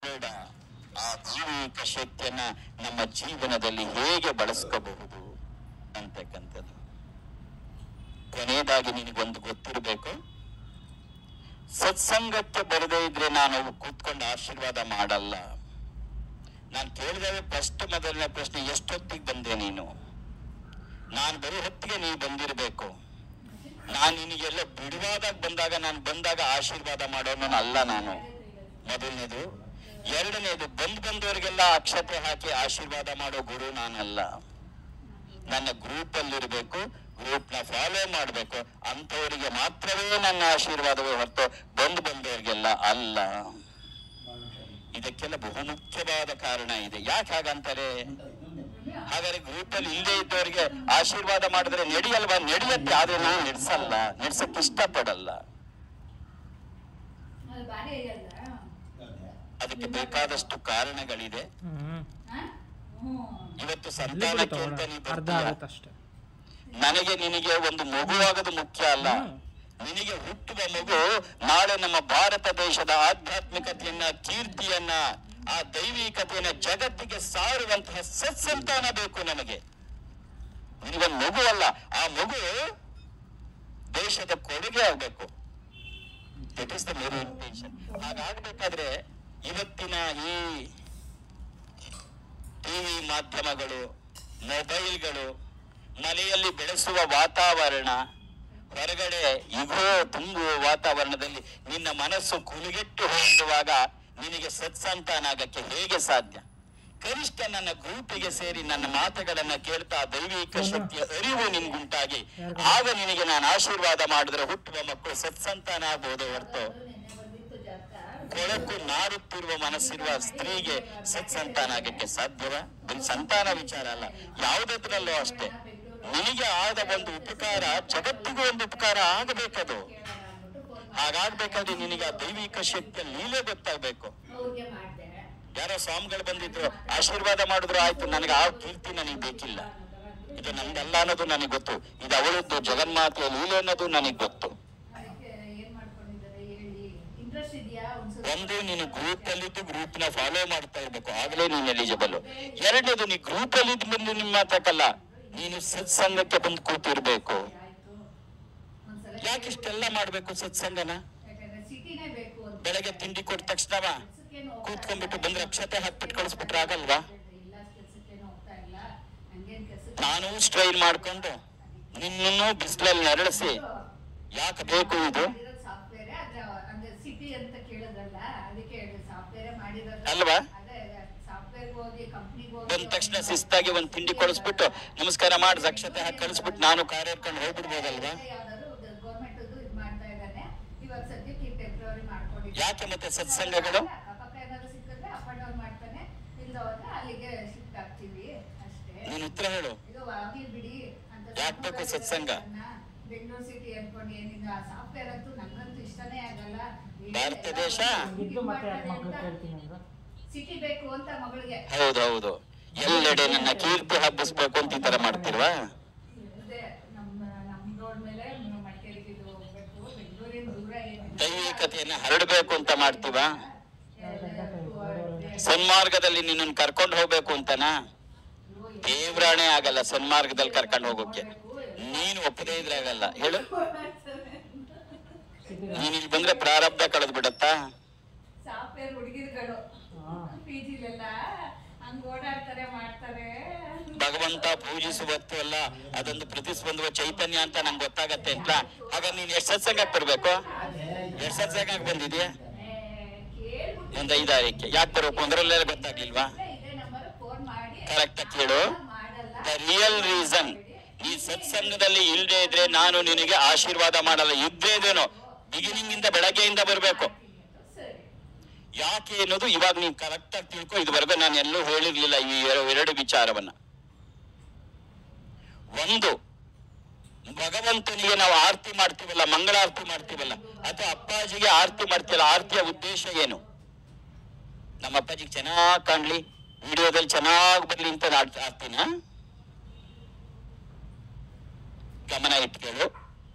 ಬೇಡ, ಆ ದೈವಿಕ ಶಕ್ತಿಯನ್ನ ನಮ್ಮ ಜೀವನದಲ್ಲಿ ಹೇಗೆ ಬಳಸ್ಕೋಬಹುದು ಅಂತಕ್ಕಂಥದ್ದು. ಕೊನೆಯದಾಗಿ ನಿನಗೊಂದು ಗೊತ್ತಿರಬೇಕು, ಸತ್ಸಂಗಕ್ಕೆ ಬರದೇ ಇದ್ರೆ ನಾನು ಕೂತ್ಕೊಂಡು ಆಶೀರ್ವಾದ ಮಾಡಲ್ಲ. ನಾನು ಕೇಳಿದಾಗ ಮೊದಲನೇ ಪ್ರಶ್ನೆ, ಎಷ್ಟೊತ್ತಿಗೆ ಬಂದೆ ನೀನು? ನಾನು ಬರೋ ಹೊತ್ತಿಗೆ ನೀವು ಬಂದಿರಬೇಕು. ನಾನು ನಿನಗೆಲ್ಲ ಬಿಡುವಾದಾಗ ಬಂದಾಗ ಆಶೀರ್ವಾದ ಮಾಡೋನು ಅಲ್ಲ ನಾನು. ಮೊದಲನೇದು. ಎರಡನೇದು, ಬಂದವರಿಗೆಲ್ಲ ಅಕ್ಷತೆ ಹಾಕಿ ಆಶೀರ್ವಾದ ಮಾಡೋ ಗುರು ನಾನಲ್ಲ. ನನ್ನ ಗ್ರೂಪ್ ಅಲ್ಲಿರ್ಬೇಕು, ಗ್ರೂಪ್ ನ ಫಾಲೋ ಮಾಡ್ಬೇಕು, ಅಂತವರಿಗೆ ಮಾತ್ರವೇ ನನ್ನ ಆಶೀರ್ವಾದವೇ ಹೊರತು ಬಂದವರಿಗೆಲ್ಲ ಅಲ್ಲ. ಇದಕ್ಕೆಲ್ಲ ಬಹುಮುಖ್ಯವಾದ ಕಾರಣ ಇದೆ. ಯಾಕೆ ಹಾಗಂತಾರೆ? ಹಾಗಾದ್ರೆ ಗ್ರೂಪ್ ಅಲ್ಲಿ ಇಲ್ಲದೆ ಇದ್ದವರಿಗೆ ಆಶೀರ್ವಾದ ಮಾಡಿದ್ರೆ ನಡೆಯಲ್ವಾ? ನಡೆಯತ್ತೆ, ಆದ್ರೆ ನಾವು ನಡೆಸಕ್ ಇಷ್ಟಪಡಲ್ಲ. ಅದಕ್ಕೆ ಬೇಕಾದಷ್ಟು ಕಾರಣಗಳಿದೆ. ಇವತ್ತು ಸಂತಾನಕ್ಕೆ ಅಂತ ನನಗೆ ನಿನಗೆ ಒಂದು ಮಗು ಆಗೋದು ಮುಖ್ಯ ಅಲ್ಲ. ನಿನಗೆ ಹುಟ್ಟುವ ಮಗು ನಾಳೆ ನಮ್ಮ ಭಾರತ ದೇಶದ ಆಧ್ಯಾತ್ಮಿಕತೆಯನ್ನ, ಕೀರ್ತಿಯನ್ನ, ಆ ದೈವಿಕತೆಯನ್ನ ಜಗತ್ತಿಗೆ ಸಾರುವಂತಹ ಸತ್ಸಂತಾನ ಬೇಕು ನನಗೆ. ನಿನಗೊಂದು ಮಗು ಅಲ್ಲ, ಆ ಮಗು ದೇಶದ ಕೊಡುಗೆ ಆಗ್ಬೇಕು. That is the main intention. ಹಾಗಾಗ್ಬೇಕಾದ್ರೆ ಇವತ್ತಿನ ಈ ಟಿವಿ ಮಾಧ್ಯಮಗಳು, ಮೊಬೈಲ್ಗಳು, ಮನೆಯಲ್ಲಿ ಬೆಳೆಸುವ ವಾತಾವರಣ, ಹೊರಗಡೆ ಇಗೋ ತುಂಬುವ ವಾತಾವರಣದಲ್ಲಿ ನಿನ್ನ ಮನಸ್ಸು ಕುಲಿಗೆಟ್ಟು ಹೋಗುವಾಗ ನಿನಗೆ ಸತ್ಸಂತಾನ ಆಗಕ್ಕೆ ಹೇಗೆ ಸಾಧ್ಯ? ಕನಿಷ್ಠ ನನ್ನ ಗ್ರೂಪಿಗೆ ಸೇರಿ ನನ್ನ ಮಾತುಗಳನ್ನ ಕೇಳ್ತಾ ದೈವಿಕ ಶಕ್ತಿಯ ಅರಿವು ನಿನ್ಗುಂಟಾಗಿ ಆಗ ನಿನಗೆ ನಾನು ಆಶೀರ್ವಾದ ಮಾಡಿದ್ರೆ ಹುಟ್ಟುವ ಮಕ್ಕಳು ಸತ್ಸಂತಾನ ಆಗ್ಬೋದು ಹೊರತು ಕೊಳಕು ನಾರುತ್ತಿರುವ ಮನಸ್ಸಿರುವ ಸ್ತ್ರೀಗೆ ಸತ್ಸಂತಾನ ಆಗಕ್ಕೆ ಸಾಧ್ಯವ? ಒಂದು ಸಂತಾನ ವಿಚಾರ ಅಲ್ಲ, ಯಾವುದರಲ್ಲೂ ಅಷ್ಟೇ. ನಿನಗೆ ಆದ ಒಂದು ಉಪಕಾರ ಜಗತ್ತಿಗೂ ಒಂದು ಉಪಕಾರ ಆಗಬೇಕದು. ಹಾಗಾಗ್ಬೇಕಾದ್ರೆ ನಿನಗೆ ಆ ದೈವಿಕ ಶಕ್ತಿಯ ಲೀಲೆ ಗೊತ್ತಾಗ್ಬೇಕು. ಯಾರೋ ಸ್ವಾಮಿಗಳು ಬಂದಿದ್ರು, ಆಶೀರ್ವಾದ ಮಾಡಿದ್ರು, ಆಯ್ತು, ನನಗೆ ಆ ಕೀರ್ತಿ ನನಗೆ ಬೇಕಿಲ್ಲ, ಇದು ನಂದಲ್ಲ ಅನ್ನೋದು ನನಗೆ ಗೊತ್ತು, ಇದು ಅವಳದ್ದು ಜಗನ್ಮಾತೆಯ ಲೀಲೆ ಅನ್ನೋದು ನನಗೆ ಗೊತ್ತು. ಒಂದು, ನೀನು ಗ್ರೂಪ್ ಅಲ್ಲಿದ್ದು ಗ್ರೂಪ್ ನ ಫಾಲೋ ಮಾಡ್ತಾ ಇರ್ಬೇಕು, ಆಗ್ಲೇ ನೀನು ಎಲಿಜಿಬಲ್. ಎರಡನೇದು, ನೀ ಗ್ರೂಪ್ ಅಲ್ಲಿ ಬಂದು ನಿಮ್ಮ ಮಾತಾಕಲ್ಲ, ನೀನು ಸತ್ಸಂಗಕ್ಕೆ ಬಂದು ಕೂತಿರ್ಬೇಕು. ಯಾಕಿಷ್ಟೆಲ್ಲ ಮಾಡ್ಬೇಕು ಸತ್ಸಂಗನ? ಬೆಳಗ್ಗೆ ತಿಂಡಿ ಕೊಟ್ಟ ತಕ್ಷಣ ಕೂತ್ಕೊಂಡ್ಬಿಟ್ಟು ಬಂದ್ರೆ ಅಕ್ಷತೆ ಹಾಕ್ಬಿಟ್ಟು ಕಳಿಸ್ಬಿಟ್ರೆ ಆಗಲ್ವಾ? ನಾನು ಸ್ಟ್ರೈನ್ ಮಾಡ್ಕೊಂಡು ನಿನ್ನನ್ನು ಬಿಸಿಲಲ್ಲಿ ನರಳಿಸಿ ಯಾಕೆ ಬೇಕು ಇದು ಅಲ್ವಾ? ಬಂದ ತಕ್ಷಣ ಶಿಸ್ತಾಗಿ ಒಂದ್ ತಿಂಡಿ ಕೊಡಿಸ್ಬಿಟ್ಟು ನಮಸ್ಕಾರ ಮಾಡಿ ಅಕ್ಷತೆ ಹಾಕಿ ಕಳಿಸ್ಬಿಟ್ಟು ನಾನು ಕಾರ್ ಏರ್ಕೊಂಡು ಹೋಗ್ಬಿಡ್ಬೋದಲ್ವಾ? ಯಾಕೆ ಮತ್ತೆ ಸತ್ಸಂಗಗಳು? ನೀನು ಉತ್ತರ ಹೇಳು. ಯಾಕೆ ಬೇಕು ಸತ್ಸಂಗ? ಭಾರತ ದೇಶ ಹೌದೌದು, ಎಲ್ಲೆಡೆ ನನ್ನ ಕೀರ್ತಿ ಹಬ್ಬಿಸ್ಬೇಕು ಅಂತ ಈ ತರ ಮಾಡ್ತಿಲ್ವಾ? ದೈವಿಕತೆಯನ್ನ ಹರಡಬೇಕು ಅಂತ ಮಾಡ್ತೀವ? ಸನ್ಮಾರ್ಗದಲ್ಲಿ ನಿನ್ನನ್ನು ಕರ್ಕೊಂಡು ಹೋಗ್ಬೇಕು ಅಂತನಾ? ದೇವ್ರಾಣೆ ಆಗಲ್ಲ ಸನ್ಮಾರ್ಗದಲ್ಲಿ ಕರ್ಕೊಂಡು ಹೋಗೋಕೆ. ನೀನು ಒಪ್ಪದೇ ಇದ್ರೆ ಆಗಲ್ಲ. ಹೇಳು, ನೀನ್ ಇಲ್ಲಿ ಬಂದ್ರೆ ಪ್ರಾರಬ್ಧ ಕಳೆದ್ ಬಿಡತ್ತಾ? ಭಗವಂತ ಪೂಜಿಸುವತ್ತು ಅಲ್ಲ, ಅದೊಂದು ಪ್ರತಿಸ್ಪಂದುವ ಚೈತನ್ಯ ಅಂತ ನಂಗೆ ಗೊತ್ತಾಗತ್ತೆ ಅಂತ. ಹಾಗಾದ್ರೆ ನೀನ್ ಎಷ್ಟು ಸತ್ಸಂಗಕ್ಕೆ ಬರ್ಬೇಕು? ಎಷ್ಟು ಸತ್ಸಂಗಕ್ಕೆ ಬಂದಿದ್ಯಾ? ಒಂದು 5-6ಕ್ಕೆ. ಯಾಕೆ ಬರ್ಬೇಕು ಅಂದ್ರಲ್ಲೆಲ್ಲ ಗೊತ್ತಾಗ್ಲಿಲ್ವಾ? ಕರೆಕ್ಟ್ ಕೇಳು. ದ ರಿಯಲ್ ರೀಸನ್, ಈ ಸತ್ಸಂಗದಲ್ಲಿ ಇಲ್ಲದೆ ಇದ್ರೆ ನಾನು ನಿನಗೆ ಆಶೀರ್ವಾದ ಮಾಡಲ್ಲ. ಇದ್ದೇದೇನೋ ಬಿಗಿನಿಂಗ್ ಇಂದ, ಬೆಳಗ್ಗೆಯಿಂದ ಬರ್ಬೇಕು. ಯಾಕೆ ಅನ್ನೋದು ಇವಾಗ ನೀನ್ ಕರೆಕ್ಟ್ ಆಗಿ ತಿಳ್ಕೊ. ಇದುವರೆಗೂ ನಾನು ಎಲ್ಲೂ ಹೇಳಿರ್ಲಿಲ್ಲ ಈ ಎರಡು ವಿಚಾರವನ್ನ. ಒಂದು, ಭಗವಂತನಿಗೆ ನಾವು ಆರತಿ ಮಾಡ್ತೀವಲ್ಲ, ಮಂಗಳಾರತಿ ಮಾಡ್ತೀವಲ್ಲ, ಅಥವಾ ಅಪ್ಪಾಜಿಗೆ ಆರತಿ ಮಾಡ್ತೀವಲ್ಲ, ಆರತಿಯ ಉದ್ದೇಶ ಏನು? ನಮ್ಮ ಅಪ್ಪಾಜಿಗೆ ಚೆನ್ನಾಗಿ ಕಾಣ್ಲಿ, ವಿಡಿಯೋದಲ್ಲಿ ಚೆನ್ನಾಗಿ ಬರ್ಲಿ ಅಂತ ಆರ್ತಿನ? ಗಮನ ಇಟ್ಕೊಳ್ಳು.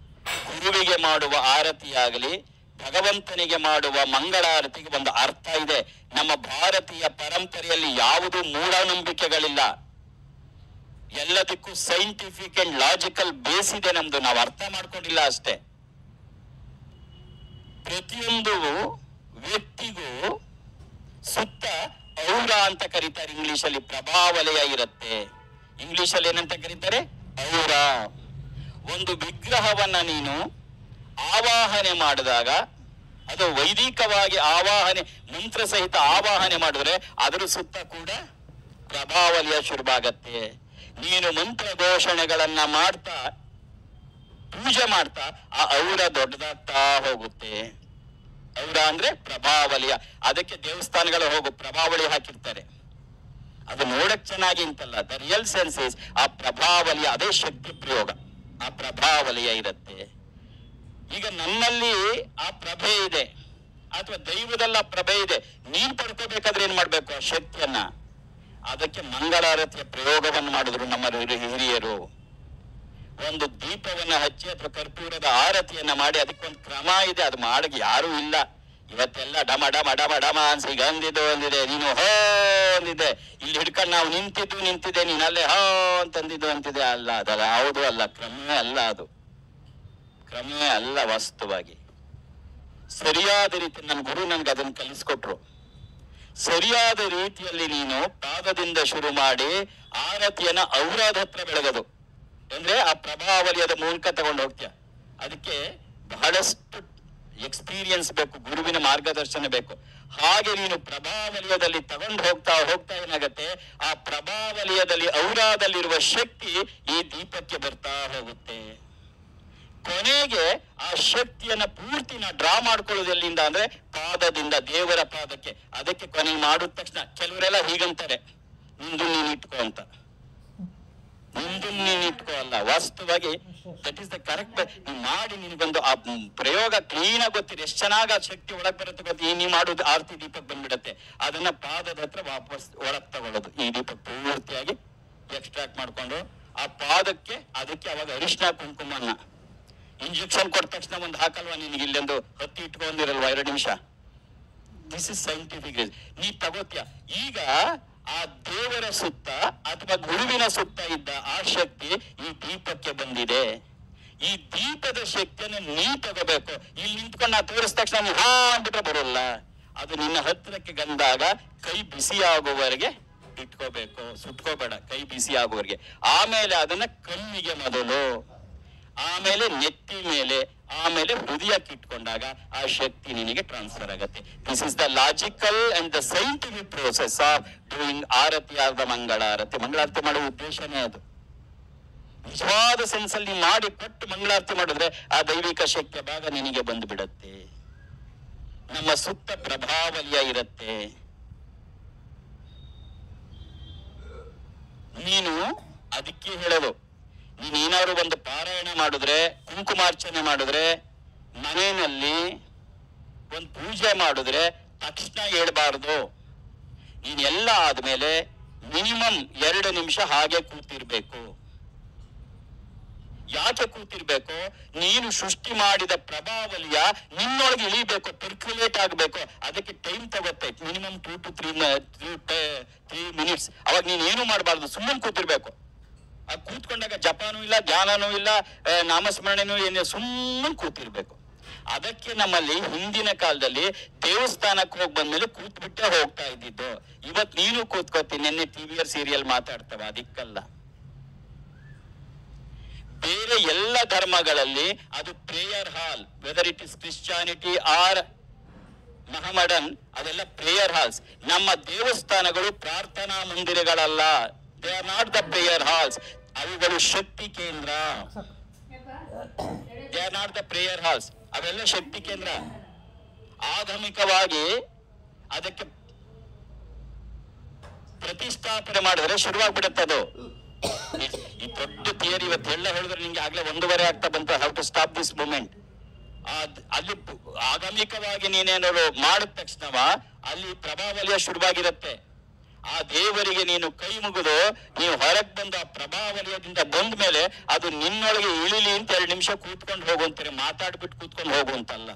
ಗುರುವಿಗೆ ಮಾಡುವ ಆರತಿಯಾಗಲಿ, ಭಗವಂತನಿಗೆ ಮಾಡುವ ಮಂಗಳಾರತಿಗೆ ಒಂದು ಅರ್ಥ ಇದೆ. ನಮ್ಮ ಭಾರತ ಭಾರತೀಯ ಪರಂಪರೆಯಲ್ಲಿ ಯಾವುದೂ ಮೂಢನಂಬಿಕೆಗಳಿಲ್ಲ. ಎಲ್ಲದಕ್ಕೂ ಸೈಂಟಿಫಿಕ್ ಅಂಡ್ ಲಾಜಿಕಲ್ ಬೇಸ್ ಇದೆ ನಮ್ದು. ನಾವು ಅರ್ಥ ಮಾಡ್ಕೊಂಡಿಲ್ಲ ಅಷ್ಟೇ. ಪ್ರತಿಯೊಂದು ವ್ಯಕ್ತಿಗೂ ಸುತ್ತ ಔರ ಅಂತ ಕರೀತಾರೆ. ಇಂಗ್ಲಿಷಲ್ಲಿ ಪ್ರಭಾವಲಯ ಇರುತ್ತೆ. ಇಂಗ್ಲಿಷಲ್ಲಿ ಏನಂತ ಕರೀತಾರೆ? ಔರ. ಒಂದು ವಿಗ್ರಹವನ್ನ ನೀನು ಆವಾಹನೆ ಮಾಡಿದಾಗ, ಅದು ವೈದಿಕವಾಗಿ ಆವಾಹನೆ, ಮಂತ್ರ ಸಹಿತ ಆವಾಹನೆ ಮಾಡಿದ್ರೆ ಅದರ ಸುತ್ತ ಕೂಡ ಪ್ರಭಾವಲಯ ಶುರುವಾಗತ್ತೆ. ನೀನು ಮಂತ್ರ ಘೋಷಣೆಗಳನ್ನ ಮಾಡ್ತಾ ಪೂಜೆ ಮಾಡ್ತಾ ಆ ಔರ ದೊಡ್ಡದಾಗ್ತಾ ಹೋಗುತ್ತೆ. ಔರ ಅಂದ್ರೆ ಪ್ರಭಾವಲಯ. ಅದಕ್ಕೆ ದೇವಸ್ಥಾನಗಳು ಹೋಗು ಪ್ರಭಾವಳಿ ಹಾಕಿರ್ತಾರೆ. ಅದು ನೋಡಕ್ ಚೆನ್ನಾಗಿ ಅಂತಲ್ಲ, ದ ರಿಯಲ್ ಸೆನ್ಸ್ ಇಸ್ ಆ ಪ್ರಭಾವಲಯ, ಅದೇ ಶಕ್ತಿ ಪ್ರಯೋಗ. ಆ ಪ್ರಭಾವಲಯ ಇರುತ್ತೆ. ಈಗ ನನ್ನಲ್ಲಿ ಆ ಪ್ರಭೆ ಇದೆ ಅಥವಾ ದೈವದಲ್ಲ ಪ್ರಭೆ ಇದೆ. ನೀನ್ ಪಡ್ಕೋಬೇಕಾದ್ರೆ ಏನ್ ಮಾಡ್ಬೇಕು? ಆ ಶಕ್ತಿಯನ್ನ. ಅದಕ್ಕೆ ಮಂಗಳಾರತಿಯ ಪ್ರಯೋಗವನ್ನು ಮಾಡಿದ್ರು ನಮ್ಮ ಹಿರಿಯರು. ಒಂದು ದೀಪವನ್ನ ಹಚ್ಚಿ ಅಥವಾ ಕರ್ಪೂರದ ಆರತಿಯನ್ನ ಮಾಡಿ, ಅದಕ್ಕೊಂದು ಕ್ರಮ ಇದೆ. ಅದು ಮಾಡಕ್ಕೆ ಯಾರು ಇಲ್ಲ. ಇವತ್ತೆಲ್ಲ ಡಮ ಡಮ ಡಮ ಡಮ ಅನ್ಸಿ ಈಗ ಅಂದಿದೆ, ನೀನು ಹೋ ಅಂದಿದೆ, ಇಲ್ಲಿ ಹಿಡ್ಕೊಂಡು ನಾವು ನಿಂತಿದ್ದೆ, ನೀನ್ ಅಲ್ಲೇ ಹೋ ಅಂತಂದಿದ್ದು ಅಂತಿದೆ. ಅಲ್ಲ, ಅದಲ್ಲ, ಹೌದು ಅಲ್ಲ, ಕ್ರಮವೇ ಅಲ್ಲ. ಅದು ಕ್ರಮವೇ ಅಲ್ಲ. ವಾಸ್ತವವಾಗಿ ಸರಿಯಾದ ರೀತಿ ನನ್ನ ಗುರು ನನ್ಗೆ ಅದನ್ನು ಕಲಿಸ್ಕೊಟ್ರು. ಸರಿಯಾದ ರೀತಿಯಲ್ಲಿ ನೀನು ಪಾದದಿಂದ ಶುರು ಮಾಡಿ ಆರತಿಯನ್ನ ಔರಾದ ಹತ್ರ ಬೆಳಗದು ಅಂದ್ರೆ ಆ ಪ್ರಭಾವಲಯದ ಮೂಲಕ ತಗೊಂಡು ಹೋಗ್ತೀಯ. ಅದಕ್ಕೆ ಬಹಳಷ್ಟು ಎಕ್ಸ್ಪೀರಿಯನ್ಸ್ ಬೇಕು, ಗುರುವಿನ ಮಾರ್ಗದರ್ಶನ ಬೇಕು. ಹಾಗೆ ನೀನು ಪ್ರಭಾವಲಯದಲ್ಲಿ ತಗೊಂಡು ಹೋಗ್ತಾ ಏನಾಗತ್ತೆ, ಆ ಪ್ರಭಾವಲಯದಲ್ಲಿ ಔರಾದಲ್ಲಿರುವ ಶಕ್ತಿ ಈ ದೀಪಕ್ಕೆ ಬರ್ತಾ ಹೋಗುತ್ತೆ. ಕೊನೆಗೆ ಆ ಶಕ್ತಿಯನ್ನ ಪೂರ್ತಿ ನಾ ಡ್ರಾ ಮಾಡ್ಕೊಳ್ಳೋದು ಎಲ್ಲಿಂದ ಅಂದ್ರೆ ಪಾದದಿಂದ, ದೇವರ ಪಾದಕ್ಕೆ. ಅದಕ್ಕೆ ಕೊನೆಗೆ ಮಾಡಿದ ತಕ್ಷಣ ಕೆಲವರೆಲ್ಲ ಹೀಗಂತಾರೆ, ನಿಂದು ನೀನ್ ಇಟ್ಕೋ ಅಂತ. ನಿಂದು ನೀನ್ ಇಟ್ಕೋ ಅಲ್ಲ, ವಾಸ್ತವವಾಗಿ ದಟ್ ಈಸ್ ದ ಕರೆಕ್ಟ್. ನೀನ್ ಮಾಡಿ ನಿನ್ಗೊಂದು ಆ ಪ್ರಯೋಗ ಕ್ಲೀನ್ ಆಗಿ ಗೊತ್ತಿದೆ, ಎಷ್ಟು ಚೆನ್ನಾಗಿ ಆ ಶಕ್ತಿ ಒಳಗ್ ಬರುತ್ತೆ ಗೊತ್ತಿ. ನೀ ಮಾಡೋದು ಆರತಿ ದೀಪಕ್ ಬಂದ್ಬಿಡತ್ತೆ. ಅದನ್ನ ಪಾದದ ಹತ್ರ ವಾಪಸ್ ಒಳಗ್ ತಗೊಳ್ಳೋದು. ಈ ದೀಪ ಪೂರ್ತಿಯಾಗಿ ಎಕ್ಸ್ಟ್ರಾಕ್ಟ್ ಮಾಡ್ಕೊಂಡು ಆ ಪಾದಕ್ಕೆ, ಅದಕ್ಕೆ ಅವಾಗ ಅರಿಶಿನ ಕುಂಕುಮನ್ನ ಇಂಜೆಕ್ಷನ್ ಕೊಟ್ಟ ತಕ್ಷಣ ಒಂದು ಹಾಕಲ್ವಾ ನಿನಗೆ, ಇಲ್ಲೊಂದು ಹತ್ತಿ ಇಟ್ಕೊಂಡಿರಲ್ವಾ 2 ನಿಮಿಷ. This is scientific. ನೀ ತಗೋತ್ಯ. ಈಗ ಆ ದೇವರ ಸುತ್ತ ಅಥವಾ ಗುರುವಿನ ಸುತ್ತ ಇದ್ದ ಆ ಶಕ್ತಿ ಈ ದೀಪಕ್ಕೆ ಬಂದಿದೆ. ಈ ದೀಪದ ಶಕ್ತಿಯನ್ನು ನೀ ತಗೋಬೇಕು. ಇಲ್ಲಿ ನಿಂತ್ಕೊಂಡು ನಾ ತೋರಿಸಿದ ತಕ್ಷಣ ನೀ ಹಾ ಅಂದ್ಬಿಟ್ರೆ ಬರೋಲ್ಲ. ಅದು ನಿನ್ನ ಹತ್ತಿರಕ್ಕೆ ಬಂದಾಗ ಕೈ ಬಿಸಿ ಆಗುವವರೆಗೆ ಇಟ್ಕೋಬೇಕು, ಸುಟ್ಕೋಬೇಡ. ಕೈ ಬಿಸಿ ಆಗುವವರೆಗೆ. ಆಮೇಲೆ ಅದನ್ನ ಕಣ್ಣಿಗೆ ಮೊದಲು, ಆಮೇಲೆ ನೆತ್ತಿ ಮೇಲೆ, ಆಮೇಲೆ ಹೃದಯಕ್ಕೆ ಇಟ್ಕೊಂಡಾಗ ಆ ಶಕ್ತಿ ನಿನಗೆ ಟ್ರಾನ್ಸ್ಫರ್ ಆಗುತ್ತೆ. This is the logical and the scientific process of doing aarti ಆದ ಮಂಗಳಾರತಿ. ಮಂಗಳಾರತಿ ಮಾಡುವ ಉದ್ದೇಶನೇ ಅದು. ನಿಜವಾದ ಸೆನ್ಸ್ ಅಲ್ಲಿ ಮಾಡಿ ಕೊಟ್ಟು ಮಂಗಳಾರತಿ ಮಾಡಿದ್ರೆ ಆ ದೈವಿಕ ಶಕ್ತಿಯ ಭಾಗ ನಿನಗೆ ಬಂದು ಬಿಡತ್ತೆ. ನಮ್ಮ ಸುತ್ತ ಪ್ರಭಾವಲಯ ಇರುತ್ತೆ. ನೀನು ಅದಕ್ಕೆ ಹೇಳೋದು, ನೀನೇನಾದ್ರು ಒಂದು ಪಾರಾಯಣ ಮಾಡಿದ್ರೆ, ಕುಂಕುಮಾರ್ಚನೆ ಮಾಡಿದ್ರೆ, ಮನೆಯಲ್ಲಿ ಒಂದು ಪೂಜೆ ಮಾಡಿದ್ರೆ ತಕ್ಷಣ ಹೇಳ್ಬಾರ್ದು. ನೀನೆಲ್ಲ ಆದ್ಮೇಲೆ ಮಿನಿಮಮ್ 2 ನಿಮಿಷ ಹಾಗೆ ಕೂತಿರ್ಬೇಕು. ಯಾಕೆ ಕೂತಿರ್ಬೇಕು? ನೀನು ಸೃಷ್ಟಿ ಮಾಡಿದ ಪ್ರಭಾವಲಯ ನಿನ್ನೊಳಗೆ ಇಳಿಬೇಕು, ಪರ್ಕ್ಯುಲೇಟ್ ಆಗ್ಬೇಕು. ಅದಕ್ಕೆ ಟೈಮ್ ತಗುತ್ತೆ. Minimum 2 to 3 minutes. ಅವಾಗ ನೀನ್ ಏನು ಮಾಡಬಾರ್ದು, ಸುಮ್ಮನೆ ಕೂತಿರ್ಬೇಕು. ಆ ಕೂತ್ಕೊಂಡಾಗ ಜಪಾನೂ ಇಲ್ಲ, ಧ್ಯಾನನೂ ಇಲ್ಲ, ನಾಮಸ್ಮರಣೆನೂ ಏನೇ, ಸುಮ್ಮನೆ ಕೂತಿರ್ಬೇಕು. ಅದಕ್ಕೆ ನಮ್ಮಲ್ಲಿ ಹಿಂದಿನ ಕಾಲದಲ್ಲಿ ದೇವಸ್ಥಾನಕ್ಕೆ ಹೋಗಿ ಬಂದ್ಮೇಲೆ ಕೂತ್ಬಿಟ್ಟೆ ಹೋಗ್ತಾ ಇದ್ದಿದ್ದು. ಇವತ್ ನೀನು ಕೂತ್ಕೋತಿ, ನಿನ್ನೆ ಟಿವಿಯರ್ ಸೀರಿಯಲ್ ಮಾತಾಡ್ತವ, ಅದಕ್ಕಲ್ಲ. ಬೇರೆ ಎಲ್ಲ ಧರ್ಮಗಳಲ್ಲಿ ಅದು prayer hall, whether it is Christianity or Mohammedan, ಅದೆಲ್ಲ ಪ್ರೇಯರ್ ಹಾಲ್ಸ್. ನಮ್ಮ ದೇವಸ್ಥಾನಗಳು ಪ್ರಾರ್ಥನಾ ಮಂದಿರಗಳಲ್ಲ. They are not the prayer halls. ಅವುಗಳು ಶಕ್ತಿ ಕೇಂದ್ರ. They are not the prayer halls. ಅವೆಲ್ಲ ಶಕ್ತಿ ಕೇಂದ್ರ. ಆಧುನಿಕವಾಗಿ ಅದಕ್ಕೆ ಪ್ರತಿಷ್ಠಾಪನೆ ಮಾಡಿದ್ರೆ ಶುರುವಾಗ್ಬಿಡುತ್ತೆ ಅದು. ಈ ದೊಡ್ಡ ಥಿಯರಿ ಇವತ್ತು ಎಲ್ಲ ಹೇಳಿದ್ರೆ ನಿಂಗೆ ಆಗ್ಲೇ 1:30 ಆಗ್ತಾ ಬಂತು. How to stop this moment. ಅಲ್ಲಿ ಆಗಮಿಕವಾಗಿ ನೀನೇನಾದ್ರು ಮಾಡಿದ ತಕ್ಷಣವ ಅಲ್ಲಿ ಪ್ರಭಾವಲಯ ಶುರುವಾಗಿರುತ್ತೆ. ಆ ದೇವರಿಗೆ ನೀನು ಕೈ ಮುಗಿದು ನೀವು ಹೊರಗೆ ಬಂದು ಆ ಪ್ರಭಾವಲಯದಿಂದ ಬಂದ ಮೇಲೆ ಅದು ನಿನ್ನೊಳಗೆ ಇಳಿಲಿ ಅಂತ 2 ನಿಮಿಷ ಕೂತ್ಕೊಂಡು ಹೋಗುವಂತಾರೆ. ಮಾತಾಡ್ಬಿಟ್ಟು ಕೂತ್ಕೊಂಡು ಹೋಗುವಂತಲ್ಲ.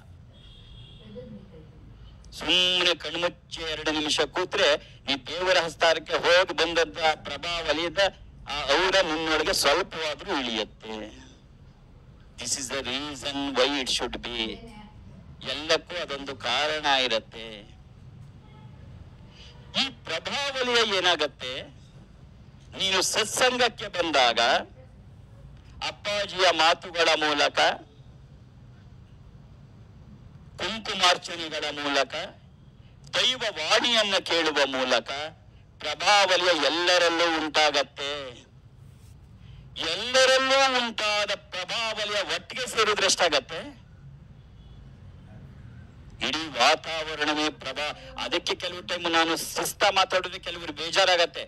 ಸುಮ್ಮನೆ ಕಣ್ಮುಚ್ಚಿ 2 ನಿಮಿಷ ಕೂತ್ರೆ ನೀ ದೇವರ ಹಸ್ತಾರಕ್ಕೆ ಹೋಗಿ ಬಂದದ್ದ ಪ್ರಭಾವಲಿಯದ ಆ ಔರ ನಿನ್ನೊಳಗೆ ಸ್ವಲ್ಪವಾದ್ರೂ ಇಳಿಯುತ್ತೆ. This is the reason why it should be. ಎಲ್ಲಕ್ಕೂ ಅದೊಂದು ಕಾರಣ ಇರತ್ತೆ. ಈ ಪ್ರಭಾವಲಿಯ ಏನಾಗತ್ತೆ, ನೀನು ಸತ್ಸಂಗಕ್ಕೆ ಬಂದಾಗ ಅಪ್ಪಾಜಿಯ ಮಾತುಗಳ ಮೂಲಕ, ಕುಂಕುಮಾರ್ಚನೆಗಳ ಮೂಲಕ, ದೈವ ವಾಣಿಯನ್ನ ಕೇಳುವ ಮೂಲಕ ಪ್ರಭಾವಲಿಯ ಎಲ್ಲರಲ್ಲೂ ಉಂಟಾಗತ್ತೆ. ಎಲ್ಲರಲ್ಲೂ ಉಂಟಾದ ಪ್ರಭಾವಲಿಯ ಒಟ್ಟಿಗೆ ಸೇರಿದ್ರೆಷ್ಟಾಗತ್ತೆ? ಇಡೀ ವಾತಾವರಣವೇ ಅದಕ್ಕೆ ಕೆಲವು ಟೈಮ್ ನಾನು ಶಿಸ್ತ ಮಾತಾಡೋದು ಕೆಲವರು ಬೇಜಾರಾಗತ್ತೆ.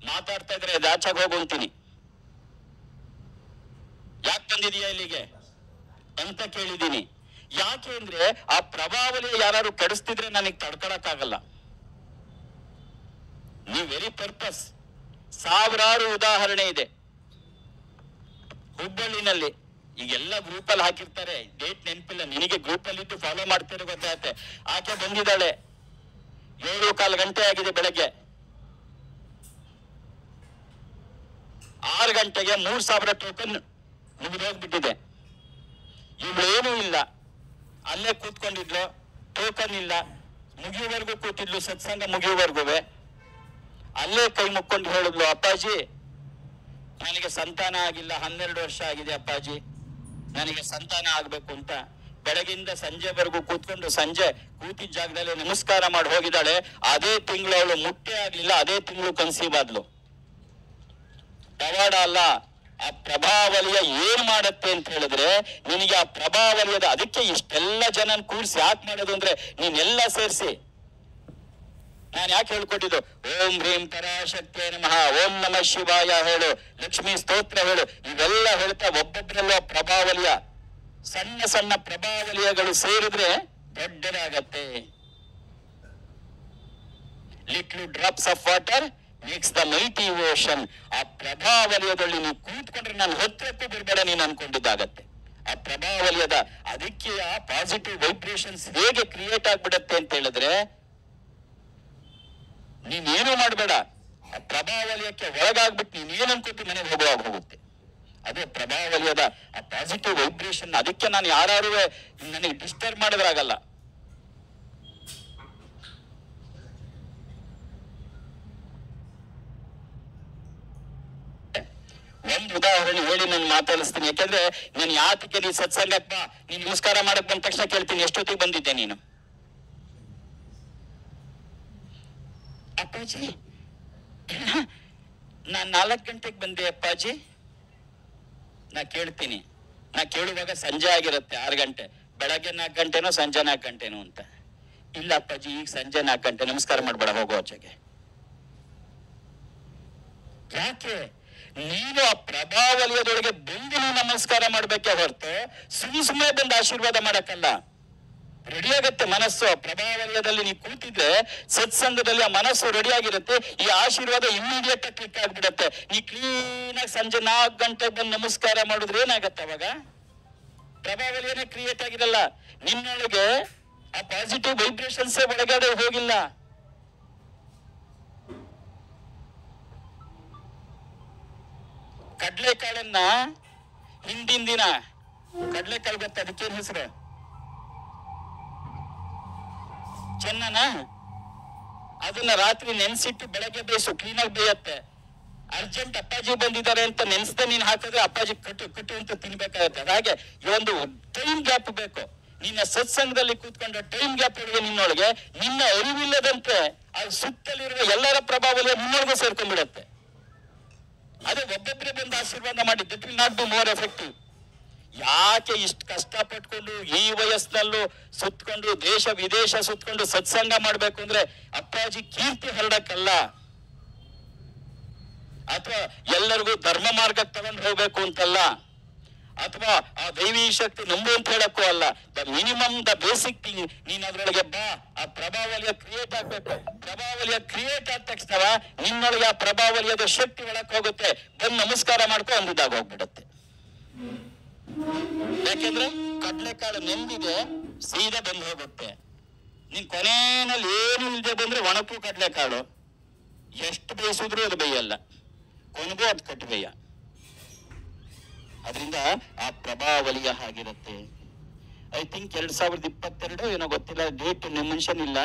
ಮಾತಾಡ್ತಾ ಇದ್ರೆ ಆಚೆಗೆ ಹೋಗುಂತೀನಿ, ಯಾಕೆ ಬಂದಿದೀಯಾ ಇಲ್ಲಿಗೆ ಅಂತ ಕೇಳಿದೀನಿ. ಯಾಕೆ ಅಂದ್ರೆ ಆ ಪ್ರಭಾವಲಿ ಯಾರು ಕೆಡಿಸ್ತಿದ್ರೆ ನನಗೆ ತಡ್ಕೊಳಕ್ಕಾಗಲ್ಲ. ನೀವು ವೆರಿ ಪರ್ಪಸ್. ಸಾವಿರಾರು ಉದಾಹರಣೆ ಇದೆ ಹುಬ್ಬಳ್ಳಿನಲ್ಲಿ. ಈಗೆಲ್ಲ ಗ್ರೂಪ್ ಅಲ್ಲಿ ಹಾಕಿರ್ತಾರೆ, ಡೇಟ್ ನೆನಪಿಲ್ಲ ನಿನಗೆ, ಗ್ರೂಪ್ ಅಲ್ಲಿ ಇದ್ದು ಫಾಲೋ ಮಾಡ್ತಿರೋ ಗೊತ್ತಾಗತ್ತೆ. ಆಕೆ ಬಂದಿದ್ದಾಳೆ, 7:15 ಗಂಟೆ ಆಗಿದೆ ಬೆಳಗ್ಗೆ. 6 ಗಂಟೆಗೆ 3,000 ಟೋಕನ್ ಮುಗಿದೋಗ್ಬಿಟ್ಟಿದೆ. ಇವಳೇನೂ ಇಲ್ಲ, ಅಲ್ಲೇ ಕೂತ್ಕೊಂಡಿದ್ಲು, ಟೋಕನ್ ಇಲ್ಲ, ಮುಗಿಯುವವರೆಗೂ ಕೂತಿದ್ಲು, ಸತ್ಸಂಗ ಮುಗಿಯುವವರೆಗೂ ಅಲ್ಲೇ ಕೈ ಮುಕ್ಕೊಂಡು ಹೇಳಿದ್ಲು, ಅಪ್ಪಾಜಿ ನನಗೆ ಸಂತಾನ ಆಗಿಲ್ಲ, 12 ವರ್ಷ ಆಗಿದೆ ಅಪ್ಪಾಜಿ, ನನಗೆ ಸಂತಾನ ಆಗ್ಬೇಕು ಅಂತ. ಬೆಳಗಿಂದ ಸಂಜೆವರೆಗೂ ಕೂತ್ಕೊಂಡು ಸಂಜೆ ಕೂತಿದ್ದ ಜಾಗದಲ್ಲಿ ನಮಸ್ಕಾರ ಮಾಡಿ ಹೋಗಿದ್ದಾಳೆ. ಅದೇ ತಿಂಗಳು ಅವಳು ಮುಟ್ಟೆ ಆಗ್ಲಿಲ್ಲ, ಅದೇ ತಿಂಗಳು ಕನ್ಸೀವ್ ಆದ್ಲು. ಪವಾಡ ಅಲ್ಲ, ಆ ಪ್ರಭಾವಲಿಯ ಏನ್ ಮಾಡತ್ತೆ ಅಂತ ಹೇಳಿದ್ರೆ, ನಿನಗೆ ಆ ಪ್ರಭಾವಲಿಯದ, ಅದಕ್ಕೆ ಇಷ್ಟೆಲ್ಲ ಜನ ಕೂರ್ಸಿ ಯಾಕೆ ಮಾಡೋದು ಅಂದ್ರೆ, ನೀನೆಲ್ಲ ಸೇರಿಸಿ. ನಾನು ಯಾಕೆ ಹೇಳ್ಕೊಟ್ಟಿದ್ದು, ಓಂ ಹ್ರೀಂ ಪರಾಶಕ್ತಿಯೇ ನಮಃ, ಓಂ ನಮಃ ಶಿವಾಯ ಹೇಳು, ಲಕ್ಷ್ಮೀ ಸ್ತೋತ್ರ ಹೇಳು, ಇವೆಲ್ಲ ಹೇಳ್ತಾ ಒಬ್ಬೊಬ್ಬರಲ್ಲೂ ಆ ಪ್ರಭಾವಲಿಯ ಸಣ್ಣ ಸಣ್ಣ ಪ್ರಭಾವಲಿಯಗಳು ಸೇರಿದ್ರೆ ದೊಡ್ಡದಾಗತ್ತೆ. Little drops of water makes the mighty ocean. ಆ ಪ್ರಭಾವಲಿಯದಲ್ಲಿ ನೀವು ಕೂತ್ಕೊಂಡ್ರೆ ನಾನು ಹೊತ್ತಕ್ಕೂ ಬಿಡಬೇಡ ನೀನು ಅನ್ಕೊಂಡಿದ್ದಾಗತ್ತೆ. ಆ ಪ್ರಭಾವಲಿಯದ ಅದಕ್ಕೆ ಆ ಪಾಸಿಟಿವ್ ವೈಬ್ರೇಷನ್ಸ್ ಹೇಗೆ ಕ್ರಿಯೇಟ್ ಆಗ್ಬಿಡತ್ತೆ ಅಂತ ಹೇಳಿದ್ರೆ, ನೀನೇನು ಮಾಡಬೇಡ, ಆ ಪ್ರಭಾವಲಿಯಕ್ಕೆ ಒಳಗಾಗ್ಬಿಟ್ಟು ನೀನೇನು ಅನ್ಕೋತಿ ಮನೆಗೆ ಹೋಗುವಾಗ ಹೋಗುತ್ತೆ. ಅದು ಪ್ರಭಾವಲಿಯದ ಆ ಪಾಸಿಟಿವ್ ವೈಬ್ರೇಷನ್. ಅದಕ್ಕೆ ನಾನು ಯಾರು ನನಗೆ ಡಿಸ್ಟರ್ಬ್ ಮಾಡಿದ್ರಾಗಲ್ಲ. ಒಂದು ಉದಾಹರಣೆ ಹೇಳಿ ನಾನು ಮಾತಾಡಿಸ್ತೀನಿ. ಯಾಕಂದ್ರೆ ನಾನು ಯಾತಕ್ಕೆ ನೀ ಸತ್ಸಂಗಕ್ಕ ನೀನ್ ನಮಸ್ಕಾರ ಮಾಡಕ್ ಬಂದ ತಕ್ಷಣ ಕೇಳ್ತೀನಿ, ಎಷ್ಟೊತ್ತಿಗೆ ಬಂದಿದ್ದೆ ನೀನು? ಅಪ್ಪಾಜಿ ನಾನ್ 4 ಗಂಟೆಗೆ ಬಂದೆ ಅಪ್ಪಾಜಿ. ನಾ ಕೇಳ್ತೀನಿ, ನಾ ಕೇಳುವಾಗ ಸಂಜೆ ಆಗಿರುತ್ತೆ 6 ಗಂಟೆ, ಬೆಳಗ್ಗೆ 4 ಗಂಟೆನೋ ಸಂಜೆ 4 ಗಂಟೆನೋ ಅಂತ. ಇಲ್ಲ ಅಪ್ಪಾಜಿ ಈಗ ಸಂಜೆ 4 ಗಂಟೆ, ನಮಸ್ಕಾರ ಮಾಡ್ಬೇಡ ಹೋಗೋ ಆಚೆಗೆ. ಯಾಕೆ? ನೀನು ಆ ಪ್ರಭಾವಲಿಯದೊಳಗೆ ಬಂದು ನೀವು ನಮಸ್ಕಾರ ಮಾಡ್ಬೇಕೆ ಹೊರತು ಸುಮ್ಮನೆ ಬಂದು ಆಶೀರ್ವಾದ ಮಾಡಕ್ಕಲ್ಲ. ರೆಡಿ ಆಗತ್ತೆ ಮನಸ್ಸು. ಪ್ರಭಾವಲಯದಲ್ಲಿ ನೀವು ಕೂತಿದ್ರೆ ಸತ್ಸಂಗದಲ್ಲಿ ಆ ಮನಸ್ಸು ರೆಡಿ ಆಗಿರುತ್ತೆ. ಈ ಆಶೀರ್ವಾದ ಇಮಿಡಿಯೇಟ್ ಆಗಿ ಕ್ಲಿಕ್ ಆಗ್ಬಿಡತ್ತೆ. ನೀ ಕ್ಲೀನ್ ಆಗಿ ಸಂಜೆ 4 ಗಂಟೆಗೆ ಬಂದು ನಮಸ್ಕಾರ ಮಾಡಿದ್ರೆ ಏನಾಗತ್ತೆ? ಅವಾಗ ಪ್ರಭಾವಲಯನೇ ಕ್ರಿಯೇಟ್ ಆಗಿರಲ್ಲ. ನಿನ್ನೊಳಗೆ ಆ ಪಾಸಿಟಿವ್ ವೈಬ್ರೇಷನ್ಸೇ ಒಳಗಡೆ ಹೋಗಿಲ್ಲ. ಕಡ್ಲೆಕಾಳನ್ನ ಹಿಂದಿನ ದಿನ, ಕಡ್ಲೆಕಾಳು ಗೊತ್ತ, ಅದಕ್ಕೇನ್ ಹೆಸರು? ಚೆನ್ನನ. ಅದನ್ನ ರಾತ್ರಿ ನೆನ್ಸಿಟ್ಟು ಬೆಳಗ್ಗೆ ಬೇಯಿಸು, ಕ್ಲೀನಾಗಿ ಬೇಯತ್ತೆ. ಅರ್ಜೆಂಟ್ ಅಪ್ಪಾಜಿ ಬಂದಿದ್ದಾರೆ ಅಂತ ನೆನ್ಸ್ದೆ ನೀನ್ ಹಾಕಿದ್ರೆ ಅಪ್ಪಾಜಿ ಕಟ್ಟು ಅಂತ ತಿನ್ಬೇಕಾಗತ್ತೆ. ಹಾಗೆ ಈ ಒಂದು ಟೈಮ್ ಗ್ಯಾಪ್ ಬೇಕು. ನಿನ್ನ ಸತ್ಸಂಗದಲ್ಲಿ ಕೂತ್ಕೊಂಡ ಟೈಮ್ ಗ್ಯಾಪ್ ಒಳಗೆ ನಿನ್ನೊಳಗೆ ನಿನ್ನ ಅರಿವಿಲ್ಲದಂತೆ ಅದು ಸುತ್ತಲಿರುವ ಎಲ್ಲರ ಪ್ರಭಾವದಲ್ಲಿ ನಿನ್ನೊಳಗೆ ಸೇರ್ಕೊಂಡ್ಬಿಡತ್ತೆ. ಅದೇ ಒಬ್ಬೊಬ್ಬರೇ ಬಂದು ಆಶೀರ್ವಾದ ಮಾಡಿ, that will not be more effective. ಯಾಕೆ ಇಷ್ಟು ಕಷ್ಟಪಟ್ಕೊಂಡು ಈ ವಯಸ್ಸಿನಲ್ಲೂ ಸುತ್ಕೊಂಡು ದೇಶ ವಿದೇಶ ಸುತ್ಕೊಂಡು ಸತ್ಸಂಗ ಮಾಡ್ಬೇಕು ಅಂದ್ರೆ ಅಪ್ಪಾಜಿ ಕೀರ್ತಿ ಹರಡಕ್ಕಲ್ಲ, ಅಥವಾ ಎಲ್ಲರಿಗೂ ಧರ್ಮ ಮಾರ್ಗಕ್ಕೆ ತಗೊಂಡು ಹೋಗ್ಬೇಕು ಅಂತಲ್ಲ, ಅಥವಾ ಆ ದೈವಿ ಶಕ್ತಿ ನಂಬು ಅಂತ ಹೇಳಕ್ಕೂ ಅಲ್ಲ. The minimum, the basic thing, ನೀನ್ ಅದ್ರೊಳಗೆ ಬಾ. ಆ ಪ್ರಭಾವಲಿಯ ಕ್ರಿಯೇಟ್ ಆಗ್ಬೇಕು. ಪ್ರಭಾವಲಿಯ ಕ್ರಿಯೇಟ್ ಆದ ತಕ್ಷಣ ನಿನ್ನೊಳಗೆ ಆ ಪ್ರಭಾವಲಿಯದ ಶಕ್ತಿ ಒಳಕ್ ಹೋಗುತ್ತೆ. ಬಂದು ನಮಸ್ಕಾರ ಮಾಡ್ಕೊ ಅಂದಿದ್ದಾಗ ಹೋಗ್ಬಿಡುತ್ತೆ. ಯಾಕೆಂದ್ರೆ ಕಡ್ಲೆಕಾಳು ನೆಂದಿದೆ, ಸೀದಾ ಬಂದು ಹೋಗುತ್ತೆ. ನೀನ್ ಕೊನೆಯಲ್ಲಿ ಏನು ಇಲ್ಲದೆ ಬಂದ್ರೆ ಒಣಕು ಕಡ್ಲೆಕಾಳು ಎಷ್ಟು ಬೇಯಿಸಿದ್ರು ಅದು ಬೇಯಲ್ಲ, ಕೊನೆಗೂ ಅದು ಕಟ್ಟಿ ಬೇಯ. ಅದರಿಂದ ಆ ಪ್ರಭಾವಲಿಯ ಹಾಗಿರುತ್ತೆ. ಐ ಥಿಂಕ್ 2022 ಏನೋ ಗೊತ್ತಿಲ್ಲ, ಡೇಟ್ ಮೆನ್ಷನ್ ಇಲ್ಲ.